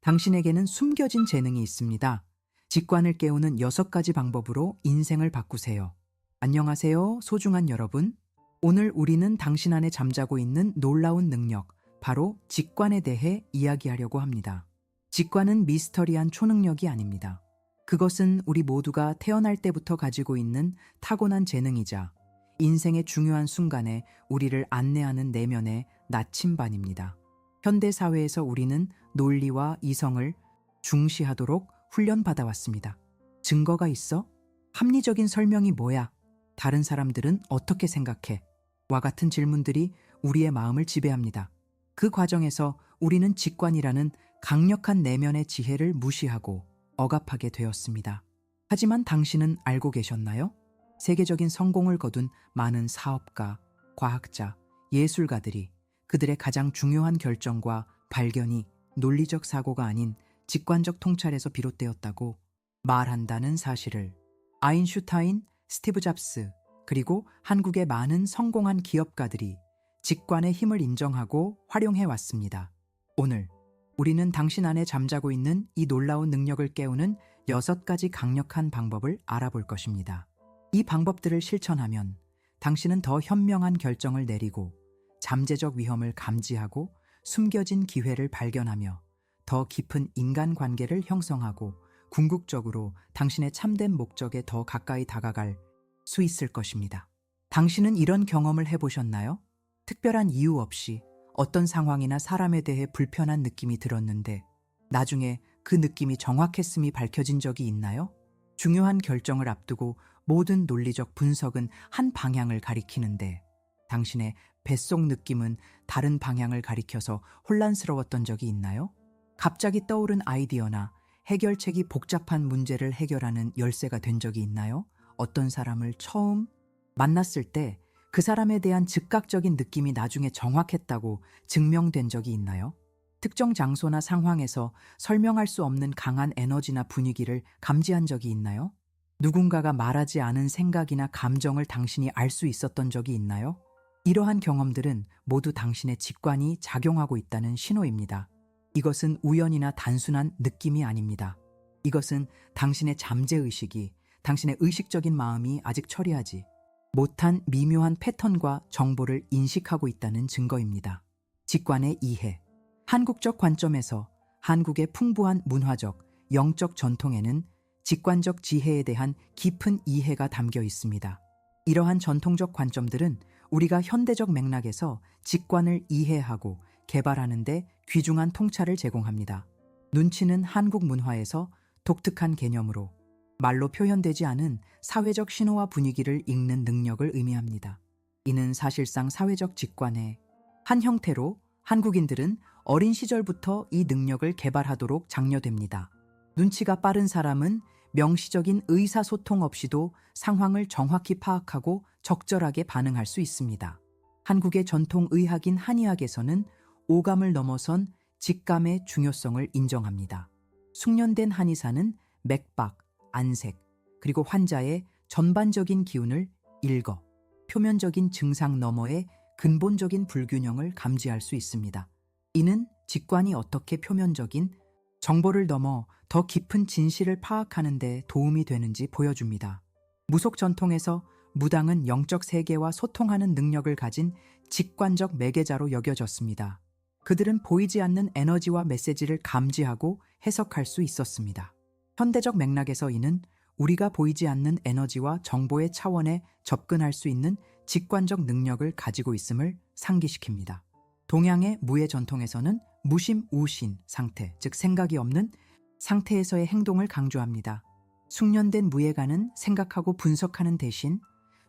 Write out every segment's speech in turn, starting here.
당신에게는 숨겨진 재능이 있습니다. 직관을 깨우는 6가지 방법으로 인생을 바꾸세요. 안녕하세요, 소중한 여러분. 오늘 우리는 당신 안에 잠자고 있는 놀라운 능력, 바로 직관에 대해 이야기하려고 합니다. 직관은 미스터리한 초능력이 아닙니다. 그것은 우리 모두가 태어날 때부터 가지고 있는 타고난 재능이자 인생의 중요한 순간에 우리를 안내하는 내면의 나침반입니다. 현대 사회에서 우리는 논리와 이성을 중시하도록 훈련받아왔습니다. 증거가 있어? 합리적인 설명이 뭐야? 다른 사람들은 어떻게 생각해? 와 같은 질문들이 우리의 마음을 지배합니다. 그 과정에서 우리는 직관이라는 강력한 내면의 지혜를 무시하고 억압하게 되었습니다. 하지만 당신은 알고 계셨나요? 세계적인 성공을 거둔 많은 사업가, 과학자, 예술가들이 그들의 가장 중요한 결정과 발견이 논리적 사고가 아닌 직관적 통찰에서 비롯되었다고 말한다는 사실을 아인슈타인, 스티브 잡스, 그리고 한국의 많은 성공한 기업가들이 직관의 힘을 인정하고 활용해 왔습니다. 오늘 우리는 당신 안에 잠자고 있는 이 놀라운 능력을 깨우는 6가지 강력한 방법을 알아볼 것입니다. 이 방법들을 실천하면 당신은 더 현명한 결정을 내리고 잠재적 위험을 감지하고 숨겨진 기회를 발견하며 더 깊은 인간관계를 형성하고 궁극적으로 당신의 참된 목적에 더 가까이 다가갈 수 있을 것입니다. 당신은 이런 경험을 해보셨나요? 특별한 이유 없이 어떤 상황이나 사람에 대해 불편한 느낌이 들었는데 나중에 그 느낌이 정확했음이 밝혀진 적이 있나요? 중요한 결정을 앞두고 모든 논리적 분석은 한 방향을 가리키는데 당신의 뱃속 느낌은 다른 방향을 가리켜서 혼란스러웠던 적이 있나요? 갑자기 떠오른 아이디어나 해결책이 복잡한 문제를 해결하는 열쇠가 된 적이 있나요? 어떤 사람을 처음 만났을 때 그 사람에 대한 즉각적인 느낌이 나중에 정확했다고 증명된 적이 있나요? 특정 장소나 상황에서 설명할 수 없는 강한 에너지나 분위기를 감지한 적이 있나요? 누군가가 말하지 않은 생각이나 감정을 당신이 알 수 있었던 적이 있나요? 이러한 경험들은 모두 당신의 직관이 작용하고 있다는 신호입니다. 이것은 우연이나 단순한 느낌이 아닙니다. 이것은 당신의 잠재의식이, 당신의 의식적인 마음이 아직 처리하지 못한 미묘한 패턴과 정보를 인식하고 있다는 증거입니다. 직관의 이해. 한국적 관점에서 한국의 풍부한 문화적, 영적 전통에는 직관적 지혜에 대한 깊은 이해가 담겨 있습니다. 이러한 전통적 관점들은 우리가 현대적 맥락에서 직관을 이해하고 개발하는 데 귀중한 통찰을 제공합니다. 눈치는 한국 문화에서 독특한 개념으로 말로 표현되지 않은 사회적 신호와 분위기를 읽는 능력을 의미합니다. 이는 사실상 사회적 직관의 한 형태로 한국인들은 어린 시절부터 이 능력을 개발하도록 장려됩니다. 눈치가 빠른 사람은 명시적인 의사소통 없이도 상황을 정확히 파악하고 적절하게 반응할 수 있습니다. 한국의 전통 의학인 한의학에서는 오감을 넘어선 직감의 중요성을 인정합니다. 숙련된 한의사는 맥박, 안색, 그리고 환자의 전반적인 기운을 읽어 표면적인 증상 너머의 근본적인 불균형을 감지할 수 있습니다. 이는 직관이 어떻게 표면적인 정보를 넘어 더 깊은 진실을 파악하는 데 도움이 되는지 보여줍니다. 무속 전통에서 무당은 영적 세계와 소통하는 능력을 가진 직관적 매개자로 여겨졌습니다. 그들은 보이지 않는 에너지와 메시지를 감지하고 해석할 수 있었습니다. 현대적 맥락에서 이는 우리가 보이지 않는 에너지와 정보의 차원에 접근할 수 있는 직관적 능력을 가지고 있음을 상기시킵니다. 동양의 무예 전통에서는 무심우신 상태, 즉 생각이 없는 상태에서의 행동을 강조합니다. 숙련된 무예가는 생각하고 분석하는 대신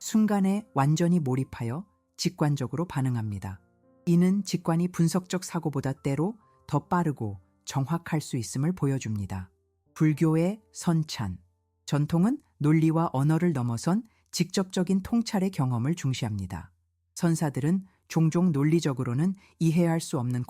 순간에 완전히 몰입하여 직관적으로 반응합니다. 이는 직관이 분석적 사고보다 때로 더 빠르고 정확할 수 있음을 보여줍니다. 불교의 선찬. 전통은 논리와 언어를 넘어선 직접적인 통찰의 경험을 중시합니다. 선사들은 종종 논리적으로는 이해할 수 없는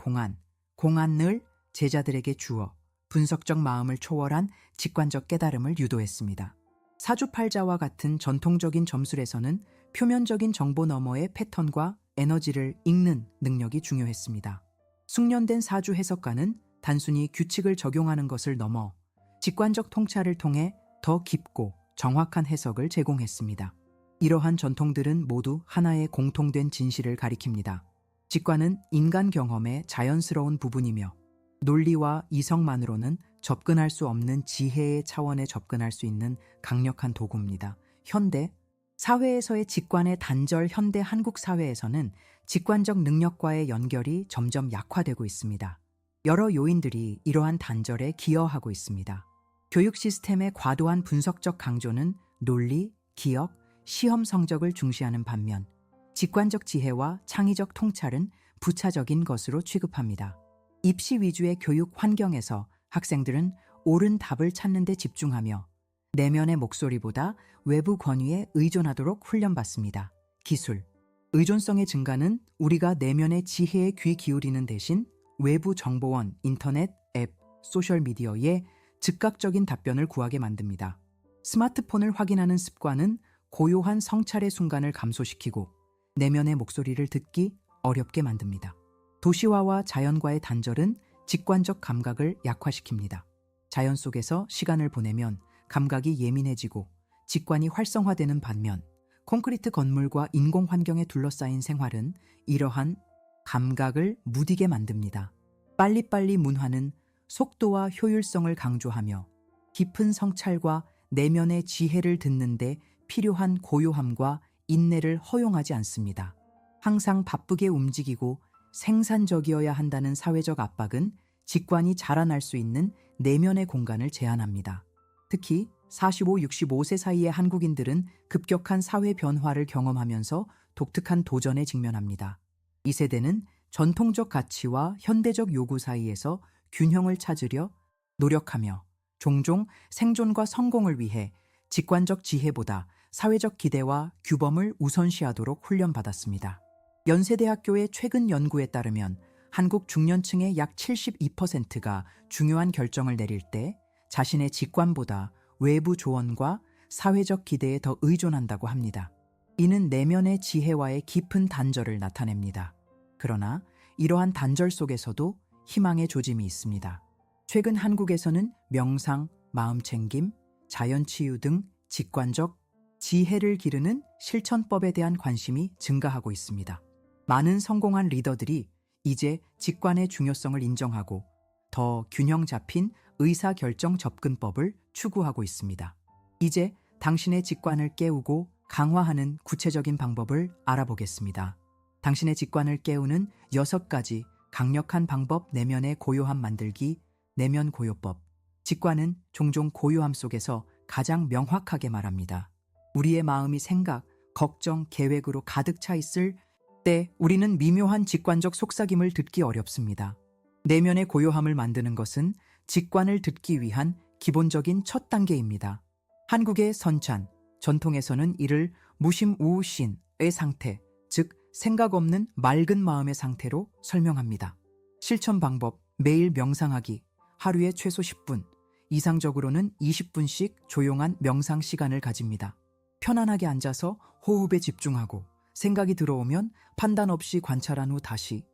공안을 제자들에게 주어 분석적 마음을 초월한 직관적 깨달음을 유도했습니다. 사주팔자와 같은 전통적인 점술에서는 표면적인 정보 너머의 패턴과 에너지를 읽는 능력이 중요했습니다. 숙련된 사주 해석가는 단순히 규칙을 적용하는 것을 넘어 직관적 통찰을 통해 더 깊고 정확한 해석을 제공했습니다. 이러한 전통들은 모두 하나의 공통된 진실을 가리킵니다. 직관은 인간 경험의 자연스러운 부분이며 논리와 이성만으로는 접근할 수 없는 지혜의 차원에 접근할 수 있는 강력한 도구입니다. 현대 사회에서의 직관의 단절. 현대 한국 사회에서는 직관적 능력과의 연결이 점점 약화되고 있습니다. 여러 요인들이 이러한 단절에 기여하고 있습니다. 교육 시스템의 과도한 분석적 강조는 논리, 기억, 시험 성적을 중시하는 반면 직관적 지혜와 창의적 통찰은 부차적인 것으로 취급합니다. 입시 위주의 교육 환경에서 학생들은 옳은 답을 찾는 데 집중하며 내면의 목소리보다 외부 권위에 의존하도록 훈련받습니다. 기술, 의존성의 증가는 우리가 내면의 지혜에 귀 기울이는 대신 외부 정보원, 인터넷, 앱, 소셜미디어에 즉각적인 답변을 구하게 만듭니다. 스마트폰을 확인하는 습관은 고요한 성찰의 순간을 감소시키고 내면의 목소리를 듣기 어렵게 만듭니다. 도시화와 자연과의 단절은 직관적 감각을 약화시킵니다. 자연 속에서 시간을 보내면 감각이 예민해지고 직관이 활성화되는 반면 콘크리트 건물과 인공 환경에 둘러싸인 생활은 이러한 감각을 무디게 만듭니다. 빨리빨리 문화는 속도와 효율성을 강조하며 깊은 성찰과 내면의 지혜를 듣는데 필요한 고요함과 인내를 허용하지 않습니다. 항상 바쁘게 움직이고 생산적이어야 한다는 사회적 압박은 직관이 자라날 수 있는 내면의 공간을 제한합니다. 특히 45, 65세 사이의 한국인들은 급격한 사회 변화를 경험하면서 독특한 도전에 직면합니다. 이 세대는 전통적 가치와 현대적 요구 사이에서 균형을 찾으려 노력하며 종종 생존과 성공을 위해 직관적 지혜보다 사회적 기대와 규범을 우선시하도록 훈련받았습니다. 연세대학교의 최근 연구에 따르면 한국 중년층의 약 72%가 중요한 결정을 내릴 때 자신의 직관보다 외부 조언과 사회적 기대에 더 의존한다고 합니다. 이는 내면의 지혜와의 깊은 단절을 나타냅니다. 그러나 이러한 단절 속에서도 희망의 조짐이 있습니다. 최근 한국에서는 명상, 마음챙김, 자연치유 등 직관적 지혜를 기르는 실천법에 대한 관심이 증가하고 있습니다. 많은 성공한 리더들이 이제 직관의 중요성을 인정하고 더 균형 잡힌 의사결정 접근법을 추구하고 있습니다. 이제 당신의 직관을 깨우고 강화하는 구체적인 방법을 알아보겠습니다. 당신의 직관을 깨우는 6가지 강력한 방법. 내면의 고요함 만들기. 내면 고요법. 직관은 종종 고요함 속에서 가장 명확하게 말합니다. 우리의 마음이 생각, 걱정, 계획으로 가득 차 있을 때 우리는 미묘한 직관적 속삭임을 듣기 어렵습니다. 내면의 고요함을 만드는 것은 직관을 듣기 위한 기본적인 첫 단계입니다. 한국의 선찬, 전통에서는 이를 무심우신의 상태, 즉 생각 없는 맑은 마음의 상태로 설명합니다. 실천 방법. 매일 명상하기. 하루에 최소 10분, 이상적으로는 20분씩 조용한 명상 시간을 가집니다. 편안하게 앉아서 호흡에 집중하고 생각이 들어오면 판단 없이 관찰한 후 다시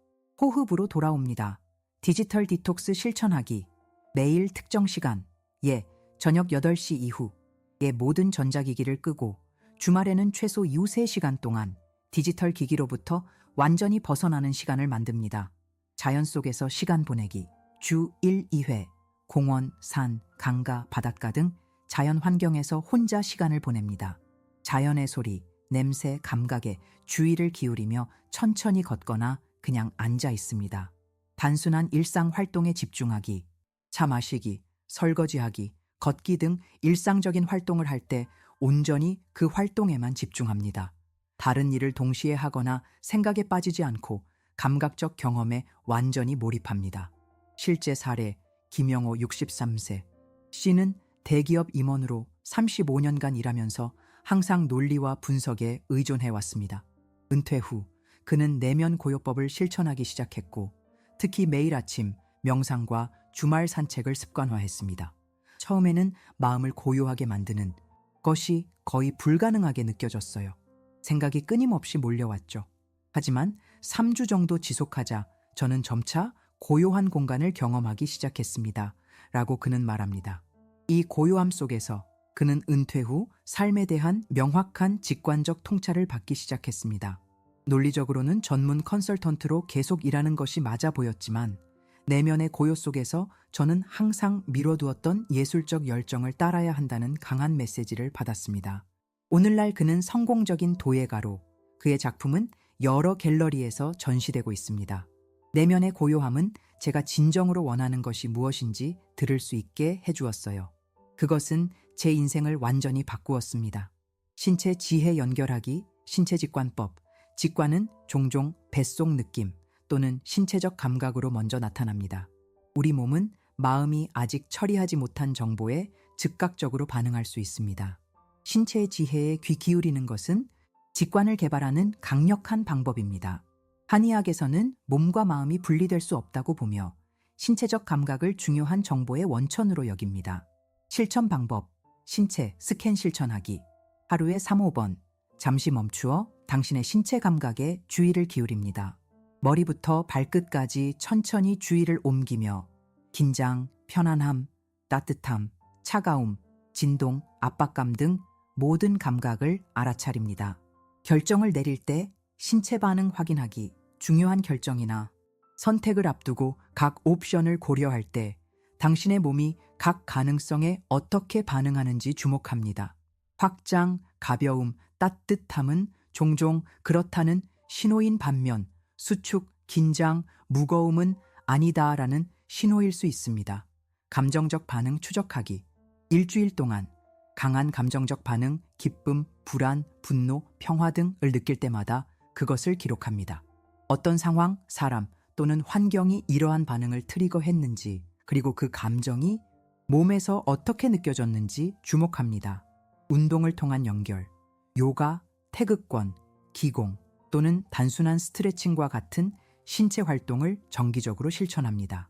호흡으로 돌아옵니다. 디지털 디톡스 실천하기. 매일 특정 시간, 저녁 8시 이후에 모든 전자기기를 끄고 주말에는 최소 이후 3시간 동안 디지털 기기로부터 완전히 벗어나는 시간을 만듭니다. 자연 속에서 시간 보내기. 주 1, 2회 공원, 산, 강가, 바닷가 등 자연 환경에서 혼자 시간을 보냅니다. 자연의 소리, 냄새, 감각에 주의를 기울이며 천천히 걷거나 그냥 앉아 있습니다. 단순한 일상 활동에 집중하기. 차 마시기, 설거지하기, 걷기 등 일상적인 활동을 할 때 온전히 그 활동에만 집중합니다. 다른 일을 동시에 하거나 생각에 빠지지 않고 감각적 경험에 완전히 몰입합니다. 실제 사례. 김영호 63세. 씨는 대기업 임원으로 35년간 일하면서 항상 논리와 분석에 의존해왔습니다. 은퇴 후 그는 내면 고요법을 실천하기 시작했고 특히 매일 아침 명상과 주말 산책을 습관화했습니다. 처음에는 마음을 고요하게 만드는 것이 거의 불가능하게 느껴졌어요. 생각이 끊임없이 몰려왔죠. 하지만 3주 정도 지속하자 저는 점차 고요한 공간을 경험하기 시작했습니다. 라고 그는 말합니다. 이 고요함 속에서 그는 은퇴 후 삶에 대한 명확한 직관적 통찰을 받기 시작했습니다. 논리적으로는 전문 컨설턴트로 계속 일하는 것이 맞아 보였지만 내면의 고요 속에서 저는 항상 미뤄두었던 예술적 열정을 따라야 한다는 강한 메시지를 받았습니다. 오늘날 그는 성공적인 도예가로 그의 작품은 여러 갤러리에서 전시되고 있습니다. 내면의 고요함은 제가 진정으로 원하는 것이 무엇인지 들을 수 있게 해주었어요. 그것은 제 인생을 완전히 바꾸었습니다. 신체 지혜 연결하기, 신체직관법. 직관은 종종 뱃속 느낌 또는 신체적 감각으로 먼저 나타납니다. 우리 몸은 마음이 아직 처리하지 못한 정보에 즉각적으로 반응할 수 있습니다. 신체의 지혜에 귀 기울이는 것은 직관을 개발하는 강력한 방법입니다. 한의학에서는 몸과 마음이 분리될 수 없다고 보며 신체적 감각을 중요한 정보의 원천으로 여깁니다. 실천 방법, 신체 스캔 실천하기. 하루에 3-5번, 잠시 멈추어 당신의 신체 감각에 주의를 기울입니다. 머리부터 발끝까지 천천히 주의를 옮기며 긴장, 편안함, 따뜻함, 차가움, 진동, 압박감 등 모든 감각을 알아차립니다. 결정을 내릴 때 신체 반응 확인하기. 중요한 결정이나 선택을 앞두고 각 옵션을 고려할 때 당신의 몸이 각 가능성에 어떻게 반응하는지 주목합니다. 확장, 가벼움, 따뜻함은 종종 그렇다는 신호인 반면 수축, 긴장, 무거움은 아니다라는 신호일 수 있습니다. 감정적 반응 추적하기. 일주일 동안 강한 감정적 반응, 기쁨, 불안, 분노, 평화 등을 느낄 때마다 그것을 기록합니다. 어떤 상황, 사람 또는 환경이 이러한 반응을 트리거했는지, 그리고 그 감정이 몸에서 어떻게 느껴졌는지 주목합니다. 운동을 통한 연결, 요가, 태극권, 기공 또는 단순한 스트레칭과 같은 신체 활동을 정기적으로 실천합니다.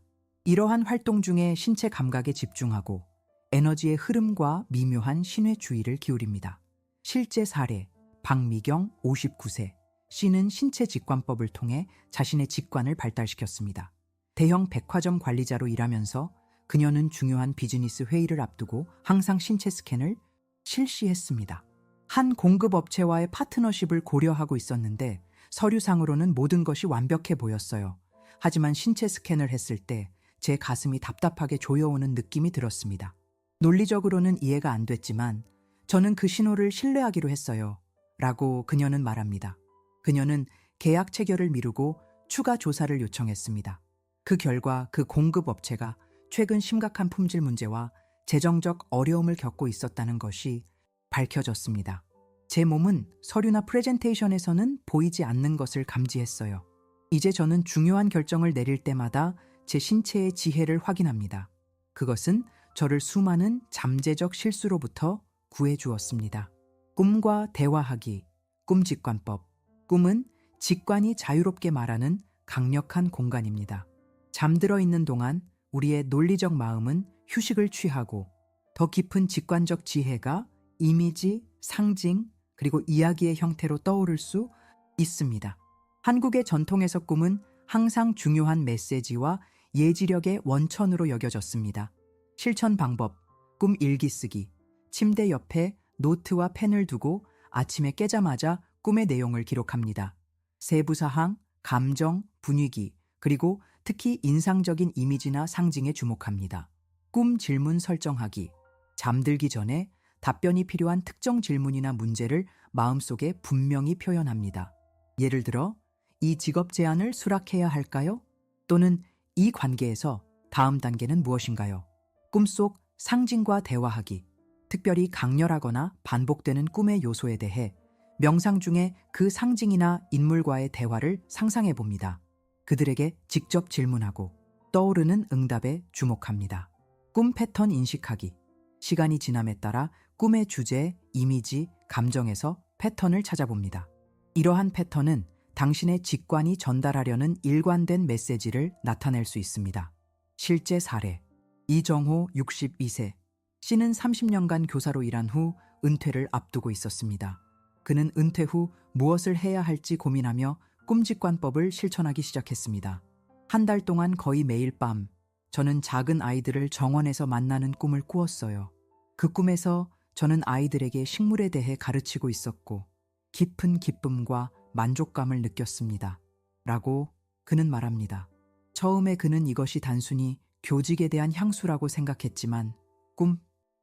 이러한 활동 중에 신체 감각에 집중하고 에너지의 흐름과 미묘한 신의 주의를 기울입니다. 실제 사례, 박미경 59세. 씨는 신체 직관법을 통해 자신의 직관을 발달시켰습니다. 대형 백화점 관리자로 일하면서 그녀는 중요한 비즈니스 회의를 앞두고 항상 신체 스캔을 실시했습니다. 한 공급업체와의 파트너십을 고려하고 있었는데 서류상으로는 모든 것이 완벽해 보였어요. 하지만 신체 스캔을 했을 때 제 가슴이 답답하게 조여오는 느낌이 들었습니다. 논리적으로는 이해가 안 됐지만 저는 그 신호를 신뢰하기로 했어요. 라고 그녀는 말합니다. 그녀는 계약 체결을 미루고 추가 조사를 요청했습니다. 그 결과 그 공급업체가 최근 심각한 품질 문제와 재정적 어려움을 겪고 있었다는 것이 밝혀졌습니다. 제 몸은 서류나 프레젠테이션에서는 보이지 않는 것을 감지했어요. 이제 저는 중요한 결정을 내릴 때마다 제 신체의 지혜를 확인합니다. 그것은 저를 수많은 잠재적 실수로부터 구해주었습니다. 꿈과 대화하기, 꿈직관법. 꿈은 직관이 자유롭게 말하는 강력한 공간입니다. 잠들어 있는 동안 우리의 논리적 마음은 휴식을 취하고 더 깊은 직관적 지혜가 이미지, 상징, 그리고 이야기의 형태로 떠오를 수 있습니다. 한국의 전통에서 꿈은 항상 중요한 메시지와 예지력의 원천으로 여겨졌습니다. 실천 방법, 꿈 일기 쓰기. 침대 옆에 노트와 펜을 두고 아침에 깨자마자 꿈의 내용을 기록합니다. 세부사항, 감정, 분위기, 그리고 특히 인상적인 이미지나 상징에 주목합니다. 꿈 질문 설정하기. 잠들기 전에 답변이 필요한 특정 질문이나 문제를 마음속에 분명히 표현합니다. 예를 들어, 이 직업 제안을 수락해야 할까요? 또는 이 관계에서 다음 단계는 무엇인가요? 꿈속 상징과 대화하기. 특별히 강렬하거나 반복되는 꿈의 요소에 대해 명상 중에 그 상징이나 인물과의 대화를 상상해 봅니다. 그들에게 직접 질문하고 떠오르는 응답에 주목합니다. 꿈 패턴 인식하기. 시간이 지남에 따라 꿈의 주제, 이미지, 감정에서 패턴을 찾아봅니다. 이러한 패턴은 당신의 직관이 전달하려는 일관된 메시지를 나타낼 수 있습니다. 실제 사례. 이정호 62세. 씨는 30년간 교사로 일한 후 은퇴를 앞두고 있었습니다. 그는 은퇴 후 무엇을 해야 할지 고민하며 꿈직관법을 실천하기 시작했습니다. 한 달 동안 거의 매일 밤 저는 작은 아이들을 정원에서 만나는 꿈을 꾸었어요. 그 꿈에서 저는 아이들에게 식물에 대해 가르치고 있었고 깊은 기쁨과 만족감을 느꼈습니다. 라고 그는 말합니다. 처음에 그는 이것이 단순히 교직에 대한 향수라고 생각했지만 꿈,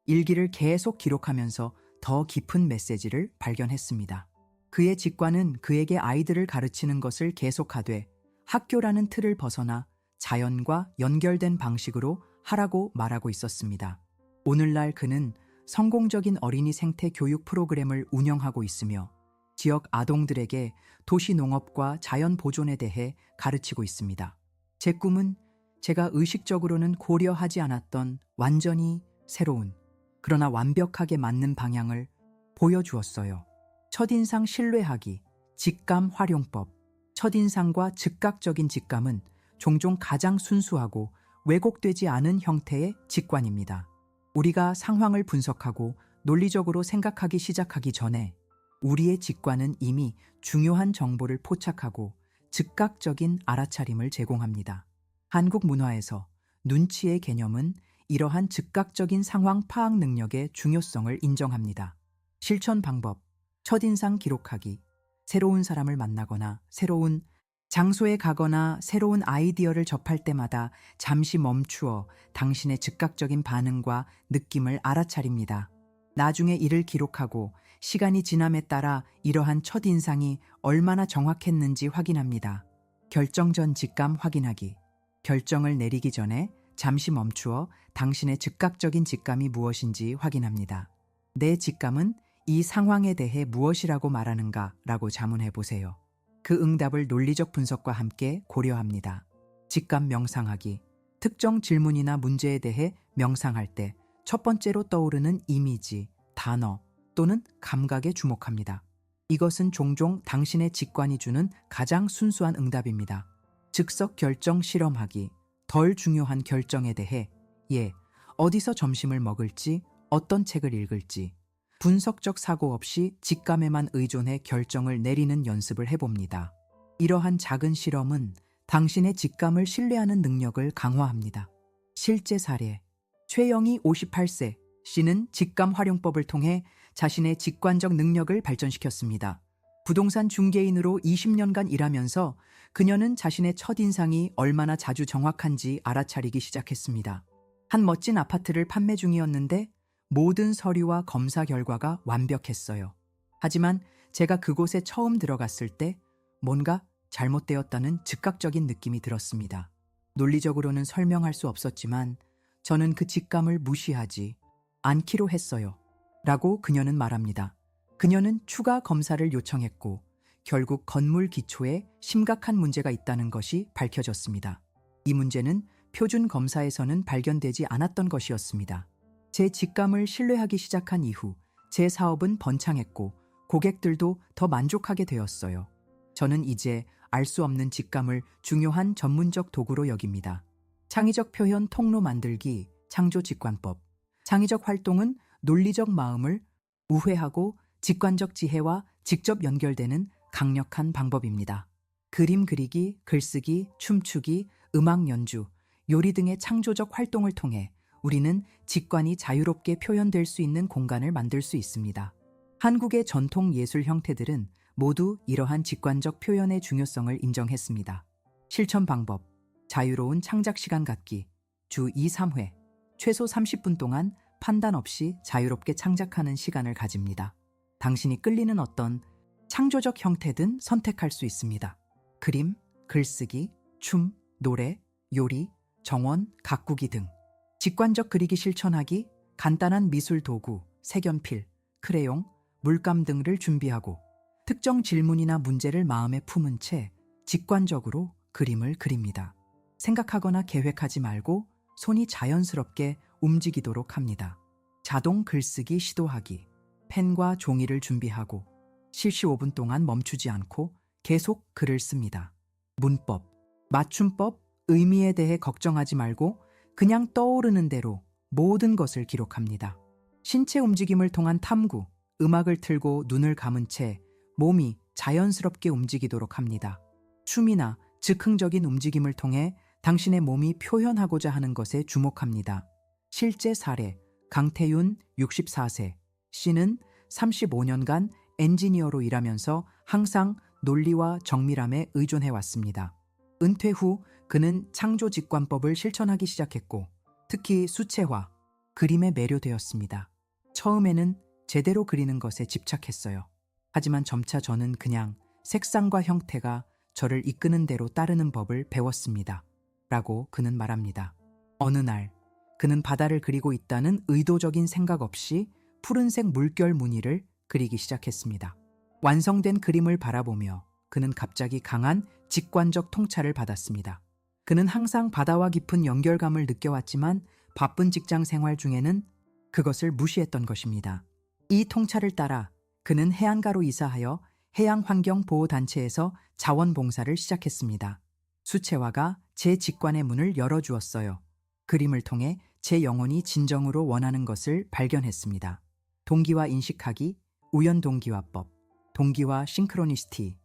일기를 계속 기록하면서 더 깊은 메시지를 발견했습니다. 그의 직관은 그에게 아이들을 가르치는 것을 계속하되 학교라는 틀을 벗어나 자연과 연결된 방식으로 하라고 말하고 있었습니다. 오늘날 그는 성공적인 어린이 생태 교육 프로그램을 운영하고 있으며 지역 아동들에게 도시 농업과 자연 보존에 대해 가르치고 있습니다. 제 꿈은 제가 의식적으로는 고려하지 않았던 완전히 새로운, 그러나 완벽하게 맞는 방향을 보여주었어요. 첫인상 신뢰하기, 직감 활용법. 첫인상과 즉각적인 직감은 종종 가장 순수하고 왜곡되지 않은 형태의 직관입니다. 우리가 상황을 분석하고 논리적으로 생각하기 시작하기 전에 우리의 직관은 이미 중요한 정보를 포착하고 즉각적인 알아차림을 제공합니다. 한국 문화에서 눈치의 개념은 이러한 즉각적인 상황 파악 능력의 중요성을 인정합니다. 실천 방법, 첫인상 기록하기, 새로운 사람을 만나거나 새로운 장소에 가거나 새로운 아이디어를 접할 때마다 잠시 멈추어 당신의 즉각적인 반응과 느낌을 알아차립니다. 나중에 이를 기록하고 시간이 지남에 따라 이러한 첫인상이 얼마나 정확했는지 확인합니다. 결정 전 직감 확인하기. 결정을 내리기 전에 잠시 멈추어 당신의 즉각적인 직감이 무엇인지 확인합니다. 내 직감은 이 상황에 대해 무엇이라고 말하는가라고 자문해 보세요. 그 응답을 논리적 분석과 함께 고려합니다. 직감 명상하기. 특정 질문이나 문제에 대해 명상할 때 첫 번째로 떠오르는 이미지, 단어 또는 감각에 주목합니다. 이것은 종종 당신의 직관이 주는 가장 순수한 응답입니다. 즉석 결정 실험하기. 덜 중요한 결정에 대해 어디서 점심을 먹을지, 어떤 책을 읽을지 분석적 사고 없이 직감에만 의존해 결정을 내리는 연습을 해봅니다. 이러한 작은 실험은 당신의 직감을 신뢰하는 능력을 강화합니다. 실제 사례, 최영희 58세 씨는 직감 활용법을 통해 자신의 직관적 능력을 발전시켰습니다. 부동산 중개인으로 20년간 일하면서 그녀는 자신의 첫인상이 얼마나 자주 정확한지 알아차리기 시작했습니다. 한 멋진 아파트를 판매 중이었는데 모든 서류와 검사 결과가 완벽했어요. 하지만 제가 그곳에 처음 들어갔을 때 뭔가 잘못되었다는 즉각적인 느낌이 들었습니다. 논리적으로는 설명할 수 없었지만 저는 그 직감을 무시하지 않기로 했어요. 라고 그녀는 말합니다. 그녀는 추가 검사를 요청했고 결국 건물 기초에 심각한 문제가 있다는 것이 밝혀졌습니다. 이 문제는 표준 검사에서는 발견되지 않았던 것이었습니다. 제 직감을 신뢰하기 시작한 이후 제 사업은 번창했고 고객들도 더 만족하게 되었어요. 저는 이제 알 수 없는 직감을 중요한 전문적 도구로 여깁니다. 창의적 표현 통로 만들기, 창조 직관법. 창의적 활동은 논리적 마음을 우회하고 직관적 지혜와 직접 연결되는 강력한 방법입니다. 그림 그리기, 글쓰기, 춤추기, 음악 연주, 요리 등의 창조적 활동을 통해 우리는 직관이 자유롭게 표현될 수 있는 공간을 만들 수 있습니다. 한국의 전통 예술 형태들은 모두 이러한 직관적 표현의 중요성을 인정했습니다. 실천 방법, 자유로운 창작 시간 갖기, 주 2, 3회, 최소 30분 동안 판단 없이 자유롭게 창작하는 시간을 가집니다. 당신이 끌리는 어떤 창조적 형태든 선택할 수 있습니다. 그림, 글쓰기, 춤, 노래, 요리, 정원, 가꾸기 등. 직관적 그리기 실천하기, 간단한 미술 도구, 색연필, 크레용, 물감 등을 준비하고 특정 질문이나 문제를 마음에 품은 채 직관적으로 그림을 그립니다. 생각하거나 계획하지 말고 손이 자연스럽게 움직이도록 합니다. 자동 글쓰기 시도하기, 펜과 종이를 준비하고 실시 5분 동안 멈추지 않고 계속 글을 씁니다. 문법, 맞춤법, 의미에 대해 걱정하지 말고 그냥 떠오르는 대로 모든 것을 기록합니다. 신체 움직임을 통한 탐구, 음악을 틀고 눈을 감은 채 몸이 자연스럽게 움직이도록 합니다. 춤이나 즉흥적인 움직임을 통해 당신의 몸이 표현하고자 하는 것에 주목합니다. 실제 사례, 강태윤 64세. 씨는 35년간 엔지니어로 일하면서 항상 논리와 정밀함에 의존해 왔습니다. 은퇴 후 그는 창조 직관법을 실천하기 시작했고, 특히 수채화, 그림에 매료되었습니다. 처음에는 제대로 그리는 것에 집착했어요. 하지만 점차 저는 그냥 색상과 형태가 저를 이끄는 대로 따르는 법을 배웠습니다. 라고 그는 말합니다. 어느 날 그는 바다를 그리고 있다는 의도적인 생각 없이 푸른색 물결 무늬를 그리기 시작했습니다. 완성된 그림을 바라보며 그는 갑자기 강한 직관적 통찰을 받았습니다. 그는 항상 바다와 깊은 연결감을 느껴왔지만 바쁜 직장 생활 중에는 그것을 무시했던 것입니다. 이 통찰을 따라 그는 해안가로 이사하여 해양환경보호단체에서 자원봉사를 시작했습니다. 수채화가 제 직관의 문을 열어주었어요. 그림을 통해 제 영혼이 진정으로 원하는 것을 발견했습니다. 동기화 인식하기, 우연동기화법, 동기화 싱크로니시티는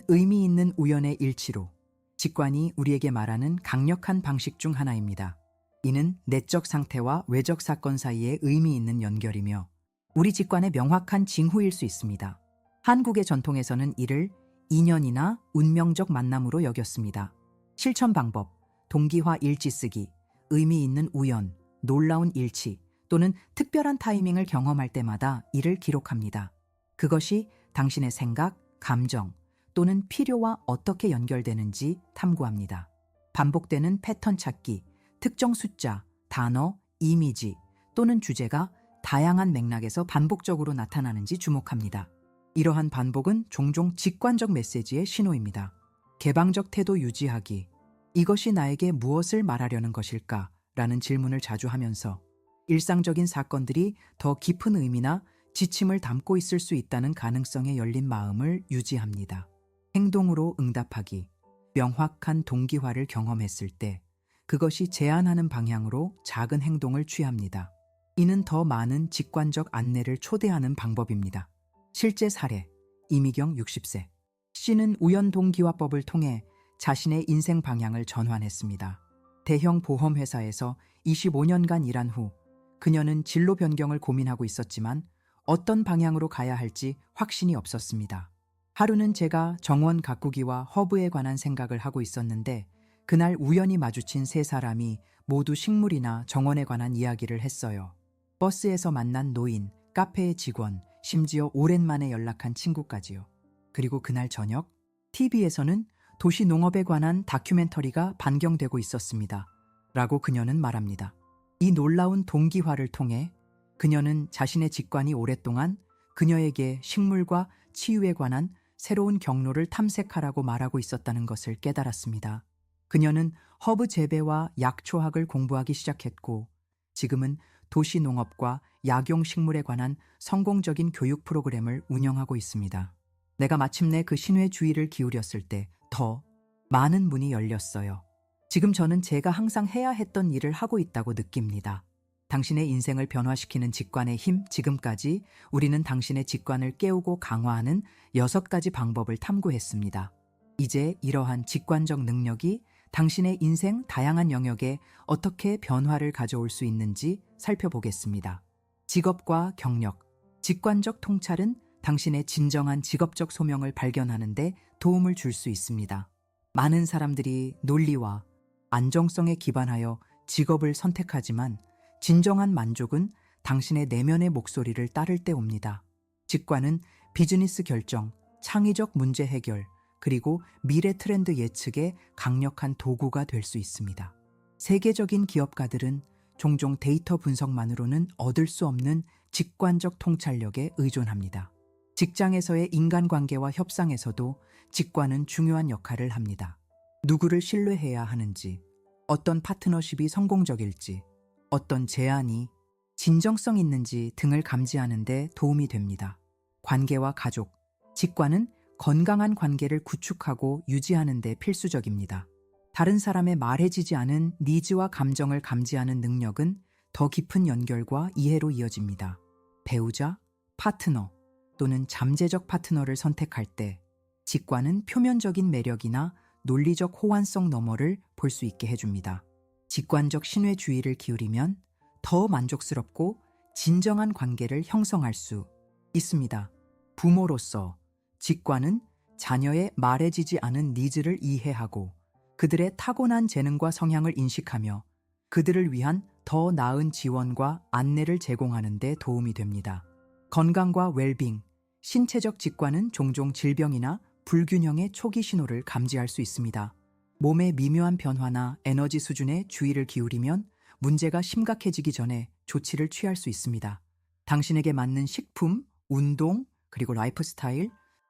의미 있는 우연의 일치로 직관이 우리에게 말하는 강력한 방식 중 하나입니다. 이는 내적 상태와 외적 사건 사이에 의미 있는 연결이며 우리 직관의 명확한 징후일 수 있습니다. 한국의 전통에서는 이를 인연이나 운명적 만남으로 여겼습니다. 실천 방법, 동기화 일지 쓰기, 의미 있는 우연, 놀라운 일치 또는 특별한 타이밍을 경험할 때마다 이를 기록합니다. 그것이 당신의 생각, 감정 또는 필요와 어떻게 연결되는지 탐구합니다. 반복되는 패턴 찾기, 특정 숫자, 단어, 이미지 또는 주제가 다양한 맥락에서 반복적으로 나타나는지 주목합니다. 이러한 반복은 종종 직관적 메시지의 신호입니다. 개방적 태도 유지하기. 이것이 나에게 무엇을 말하려는 것일까? 라는 질문을 자주 하면서 일상적인 사건들이 더 깊은 의미나 지침을 담고 있을 수 있다는 가능성에 열린 마음을 유지합니다. 행동으로 응답하기. 명확한 동기화를 경험했을 때 그것이 제안하는 방향으로 작은 행동을 취합니다. 이는 더 많은 직관적 안내를 초대하는 방법입니다. 실제 사례, 이미경 60세. 씨는 우연동기화법을 통해 자신의 인생 방향을 전환했습니다. 대형 보험회사에서 25년간 일한 후 그녀는 진로 변경을 고민하고 있었지만 어떤 방향으로 가야 할지 확신이 없었습니다. 하루는 제가 정원 가꾸기와 허브에 관한 생각을 하고 있었는데 그날 우연히 마주친 세 사람이 모두 식물이나 정원에 관한 이야기를 했어요. 버스에서 만난 노인, 카페의 직원, 심지어 오랜만에 연락한 친구까지요. 그리고 그날 저녁 TV에서는 도시 농업에 관한 다큐멘터리가 반경되고 있었습니다. 라고 그녀는 말합니다. 이 놀라운 동기화를 통해 그녀는 자신의 직관이 오랫동안 그녀에게 식물과 치유에 관한 새로운 경로를 탐색하라고 말하고 있었다는 것을 깨달았습니다. 그녀는 허브 재배와 약초학을 공부하기 시작했고 지금은 도시 농업과 약용식물에 관한 성공적인 교육 프로그램을 운영하고 있습니다. 내가 마침내 그 신호에 주의를 기울였을 때 더 많은 문이 열렸어요. 지금 저는 제가 항상 해야 했던 일을 하고 있다고 느낍니다. 당신의 인생을 변화시키는 직관의 힘, 지금까지 우리는 당신의 직관을 깨우고 강화하는 6가지 방법을 탐구했습니다. 이제 이러한 직관적 능력이 당신의 인생 다양한 영역에 어떻게 변화를 가져올 수 있는지 살펴보겠습니다. 직업과 경력, 직관적 통찰은 당신의 진정한 직업적 소명을 발견하는 데 도움을 줄 수 있습니다. 많은 사람들이 논리와 안정성에 기반하여 직업을 선택하지만 진정한 만족은 당신의 내면의 목소리를 따를 때 옵니다. 직관은 비즈니스 결정, 창의적 문제 해결, 그리고 미래 트렌드 예측의 강력한 도구가 될 수 있습니다. 세계적인 기업가들은 종종 데이터 분석만으로는 얻을 수 없는 직관적 통찰력에 의존합니다. 직장에서의 인간관계와 협상에서도 직관은 중요한 역할을 합니다. 누구를 신뢰해야 하는지, 어떤 파트너십이 성공적일지, 어떤 제안이 진정성 있는지 등을 감지하는 데 도움이 됩니다. 관계와 가족, 직관은 건강한 관계를 구축하고 유지하는 데 필수적입니다. 다른 사람의 말해지지 않은 니즈와 감정을 감지하는 능력은 더 깊은 연결과 이해로 이어집니다. 배우자, 파트너 또는 잠재적 파트너를 선택할 때 직관은 표면적인 매력이나 논리적 호환성 너머를 볼 수 있게 해줍니다. 직관적 신뢰주의를 기울이면 더 만족스럽고 진정한 관계를 형성할 수 있습니다. 부모로서 직관은 자녀의 말해지지 않은 니즈를 이해하고 그들의 타고난 재능과 성향을 인식하며 그들을 위한 더 나은 지원과 안내를 제공하는 데 도움이 됩니다. 건강과 웰빙, 신체적 직관은 종종 질병이나 불균형의 초기 신호를 감지할 수 있습니다. 몸의 미묘한 변화나 에너지 수준에 주의를 기울이면 문제가 심각해지기 전에 조치를 취할 수 있습니다. 당신에게 맞는 식품, 운동, 그리고 라이프 스타일,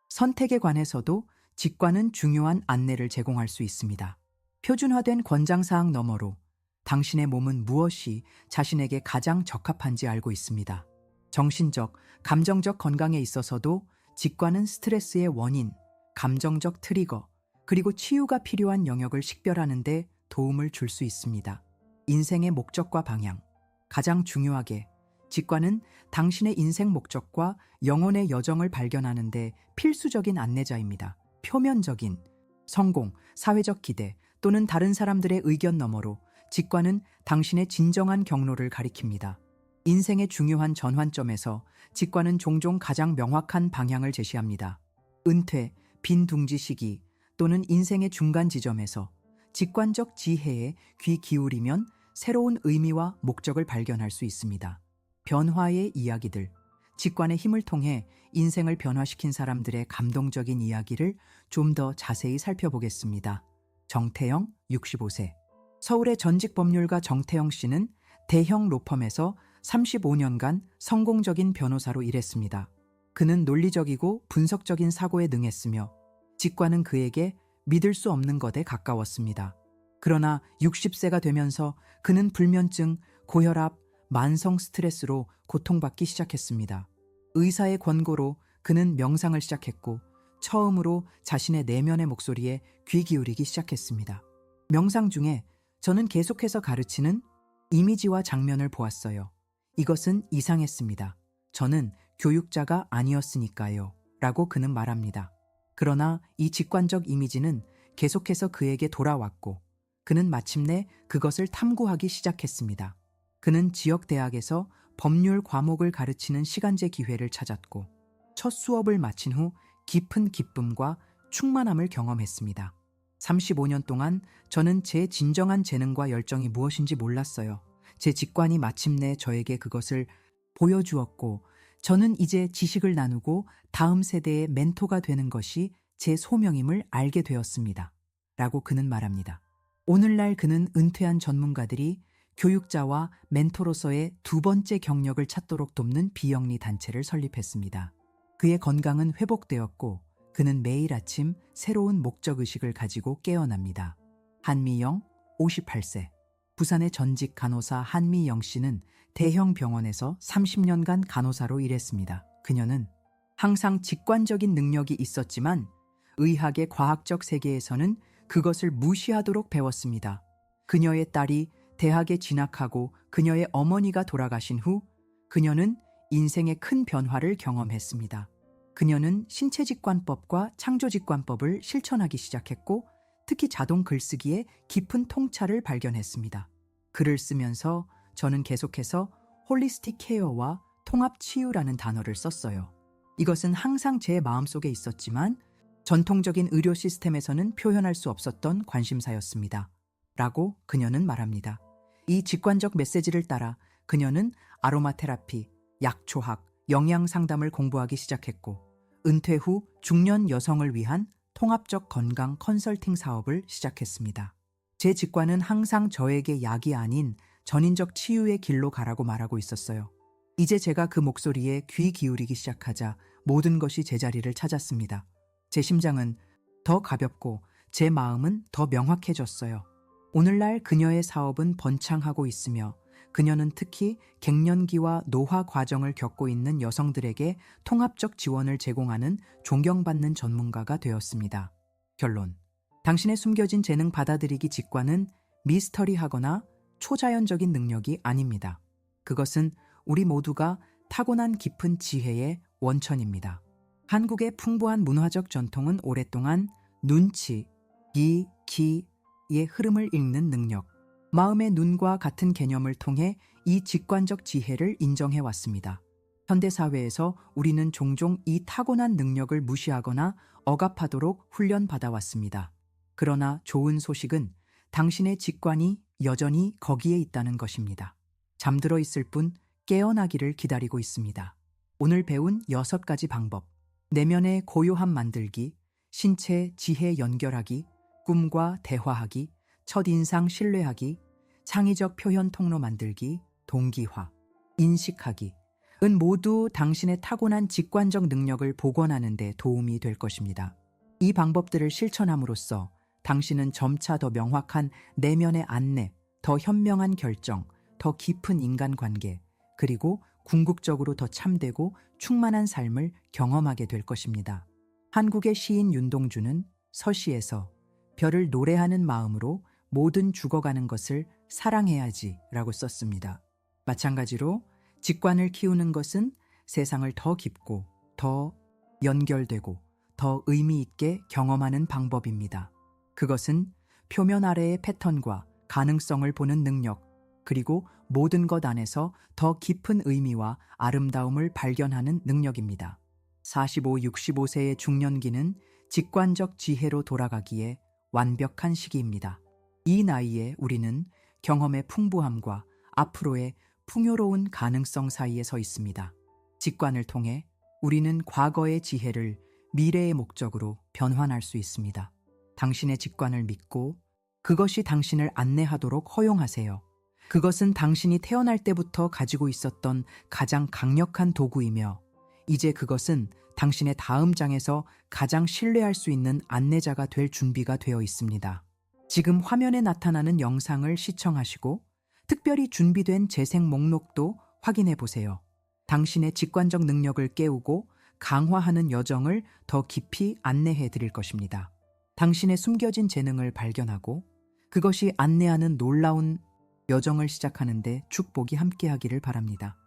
선택에 관해서도 직관은 중요한 안내를 제공할 수 있습니다. 표준화된 권장사항 너머로 당신의 몸은 무엇이 자신에게 가장 적합한지 알고 있습니다. 정신적, 감정적 건강에 있어서도 직관은 스트레스의 원인, 감정적 트리거, 그리고 치유가 필요한 영역을 식별하는 데 도움을 줄 수 있습니다. 인생의 목적과 방향. 가장 중요하게, 직관은 당신의 인생 목적과 영혼의 여정을 발견하는 데 필수적인 안내자입니다. 표면적인 성공, 사회적 기대 또는 다른 사람들의 의견 너머로 직관은 당신의 진정한 경로를 가리킵니다. 인생의 중요한 전환점에서 직관은 종종 가장 명확한 방향을 제시합니다. 은퇴, 빈둥지 시기 또는 인생의 중간 지점에서 직관적 지혜에 귀 기울이면 새로운 의미와 목적을 발견할 수 있습니다. 변화의 이야기들, 직관의 힘을 통해 인생을 변화시킨 사람들의 감동적인 이야기를 좀 더 자세히 살펴보겠습니다. 정태영, 65세. 서울의 전직 법률가 정태영 씨는 대형 로펌에서 35년간 성공적인 변호사로 일했습니다. 그는 논리적이고 분석적인 사고에 능했으며 직관은 그에게 믿을 수 없는 것에 가까웠습니다. 그러나 60세가 되면서 그는 불면증, 고혈압, 만성 스트레스로 고통받기 시작했습니다. 의사의 권고로 그는 명상을 시작했고 처음으로 자신의 내면의 목소리에 귀 기울이기 시작했습니다. 명상 중에 저는 계속해서 가르치는 이미지와 장면을 보았어요. 이것은 이상했습니다. 저는 교육자가 아니었으니까요. 라고 그는 말합니다. 그러나 이 직관적 이미지는 계속해서 그에게 돌아왔고 그는 마침내 그것을 탐구하기 시작했습니다. 그는 지역 대학에서 법률 과목을 가르치는 시간제 기회를 찾았고 첫 수업을 마친 후 깊은 기쁨과 충만함을 경험했습니다. 35년 동안 저는 제 진정한 재능과 열정이 무엇인지 몰랐어요. 제 직관이 마침내 저에게 그것을 보여주었고 저는 이제 지식을 나누고 다음 세대의 멘토가 되는 것이 제 소명임을 알게 되었습니다. 라고 그는 말합니다. 오늘날 그는 은퇴한 전문가들이 교육자와 멘토로서의 두 번째 경력을 찾도록 돕는 비영리 단체를 설립했습니다. 그의 건강은 회복되었고 그는 매일 아침 새로운 목적의식을 가지고 깨어납니다. 한미영, 58세. 부산의 전직 간호사 한미영 씨는 대형 병원에서 30년간 간호사로 일했습니다. 그녀는 항상 직관적인 능력이 있었지만 의학의 과학적 세계에서는 그것을 무시하도록 배웠습니다. 그녀의 딸이 대학에 진학하고 그녀의 어머니가 돌아가신 후 그녀는 인생의 큰 변화를 경험했습니다. 그녀는 신체직관법과 창조직관법을 실천하기 시작했고 특히 자동 글쓰기에 깊은 통찰을 발견했습니다. 글을 쓰면서 저는 계속해서 홀리스틱 케어와 통합치유라는 단어를 썼어요. 이것은 항상 제 마음속에 있었지만 전통적인 의료 시스템에서는 표현할 수 없었던 관심사였습니다. 라고 그녀는 말합니다. 이 직관적 메시지를 따라 그녀는 아로마 테라피, 약초학, 영양 상담을 공부하기 시작했고 은퇴 후 중년 여성을 위한 통합적 건강 컨설팅 사업을 시작했습니다. 제 직관은 항상 저에게 약이 아닌 전인적 치유의 길로 가라고 말하고 있었어요. 이제 제가 그 목소리에 귀 기울이기 시작하자 모든 것이 제자리를 찾았습니다. 제 심장은 더 가볍고 제 마음은 더 명확해졌어요. 오늘날 그녀의 사업은 번창하고 있으며 그녀는 특히 갱년기와 노화 과정을 겪고 있는 여성들에게 통합적 지원을 제공하는 존경받는 전문가가 되었습니다. 결론. 당신의 숨겨진 재능 받아들이기 직관은 미스터리하거나 초자연적인 능력이 아닙니다. 그것은 우리 모두가 타고난 깊은 지혜의 원천입니다. 한국의 풍부한 문화적 전통은 오랫동안 눈치, 기의 흐름을 읽는 능력, 마음의 눈과 같은 개념을 통해 이 직관적 지혜를 인정해 왔습니다. 현대사회에서 우리는 종종 이 타고난 능력을 무시하거나 억압하도록 훈련받아 왔습니다. 그러나 좋은 소식은 당신의 직관이 여전히 거기에 있다는 것입니다. 잠들어 있을 뿐 깨어나기를 기다리고 있습니다. 오늘 배운 6가지 방법, 내면의 고요함 만들기, 신체 지혜 연결하기, 꿈과 대화하기, 첫인상 신뢰하기, 창의적 표현 통로 만들기, 동기화, 인식하기 은 모두 당신의 타고난 직관적 능력을 복원하는 데 도움이 될 것입니다. 이 방법들을 실천함으로써 당신은 점차 더 명확한 내면의 안내, 더 현명한 결정, 더 깊은 인간관계, 그리고 궁극적으로 더 참되고 충만한 삶을 경험하게 될 것입니다. 한국의 시인 윤동주는 서시에서 별을 노래하는 마음으로 모든 죽어가는 것을 사랑해야지 라고 썼습니다. 마찬가지로 직관을 키우는 것은 세상을 더 깊고 더 연결되고 더 의미 있게 경험하는 방법입니다. 그것은 표면 아래의 패턴과 가능성을 보는 능력, 그리고 모든 것 안에서 더 깊은 의미와 아름다움을 발견하는 능력입니다. 45, 65세의 중년기는 직관적 지혜로 돌아가기에 완벽한 시기입니다. 이 나이에 우리는 경험의 풍부함과 앞으로의 풍요로운 가능성 사이에 서 있습니다. 직관을 통해 우리는 과거의 지혜를 미래의 목적으로 변환할 수 있습니다. 당신의 직관을 믿고 그것이 당신을 안내하도록 허용하세요. 그것은 당신이 태어날 때부터 가지고 있었던 가장 강력한 도구이며 이제 그것은 당신의 다음 장에서 가장 신뢰할 수 있는 안내자가 될 준비가 되어 있습니다. 지금 화면에 나타나는 영상을 시청하시고 특별히 준비된 재생 목록도 확인해 보세요. 당신의 직관적 능력을 깨우고 강화하는 여정을 더 깊이 안내해 드릴 것입니다. 당신의 숨겨진 재능을 발견하고 그것이 안내하는 놀라운 여정을 시작하는데 축복이 함께하기를 바랍니다.